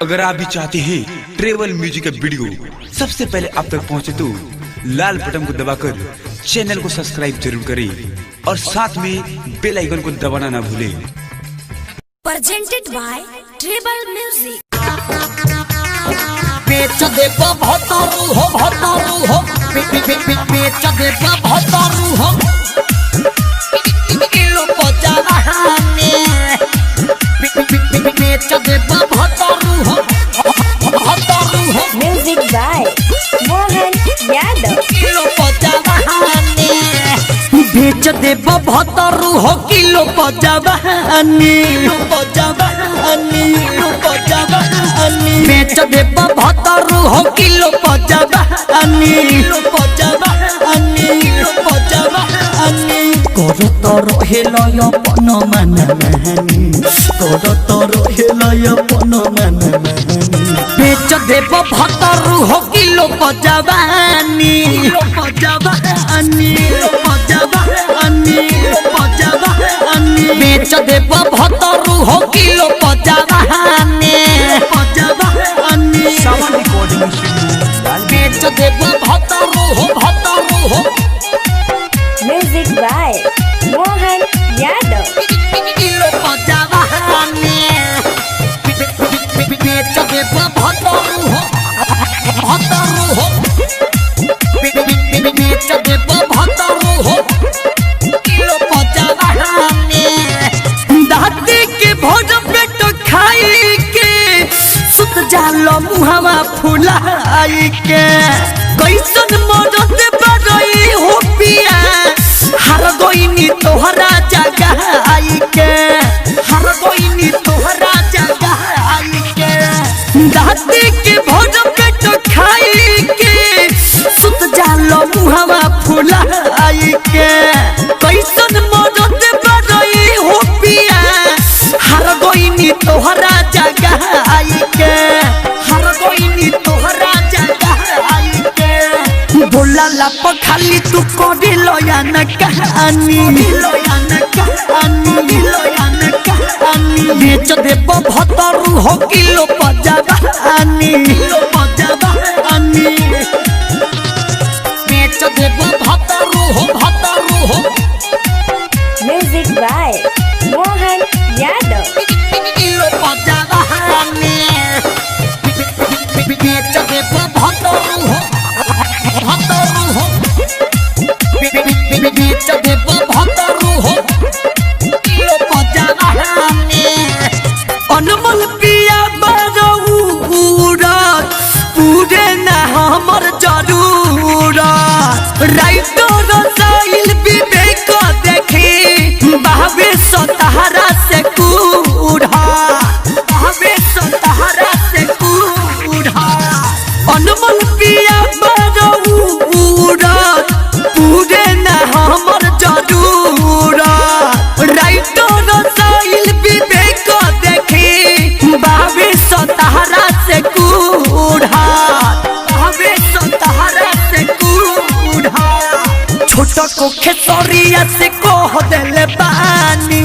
अगर आप भी चाहते हैं ट्रेवल म्यूजिक का वीडियो सबसे पहले आप तक पहुंचे तो लाल बटन को दबाकर चैनल को सब्सक्राइब जरूर करें और साथ में बेल आइकन को दबाना ना भूलें। Presented by Tribal Music। बेच दे भतारू हो बेच दे भतारू हो किलो पचाने बेच दे भतारू हो Music by Mohan Yadav। Kilo पचाने बेच दे भतारू हो किलो पचाने बेच दे भतारू हो किलो पचाने करत रहेलय अपन मनमानी करत रहेलय अपन मनमानी बेच देव भतारू हो किलो पचानी बेच देव भतारू हो किलो पचानी बेच देव भतारू हो Music by Mohan Yadav। Kilo पचाने बेच देव भतारू हो बेच देव भतारू हो किलो पचाने दादी के भोज पेट खाई के सुत जालो मुहावा फुलाई के कैसन मरद बरई हो पिया हर गोइनी तोहरा जगह आई के हर गोइनी तोहरा जगह आई के दादी के भोज पेट खाई के सुत जालो मुहावा फुलाई के कैसन मरद बरई हो पिया हर गोइनी तोहरा जगह आई के हर गोइनी तोहरा जगह आई के बोला लप खाली तू कोडी लोयान कहानी बेच देव भतारू हो किलो पचानी बेच देव भतारू हो Music by Mohan Yadav। Kilo पचानी बेच देव भतारू हो बेच देव भतारू हो किलो पचानी अनमोल पिया बरौरत पूरे न हमर जरूरत राइटर साहिल विवेक देखी बहबे सतहरा से कूढ़ा बहबे सतहरा से कूढ़ा अनमोल पिया बरौरत पूरे न हमर जरूरत राइटर साहिल विवेक देखी बहबे सतहरा से कूढ़ा बहबे सतहरा से कूढ़ा छोटा को खेतरिया से कह देले पानी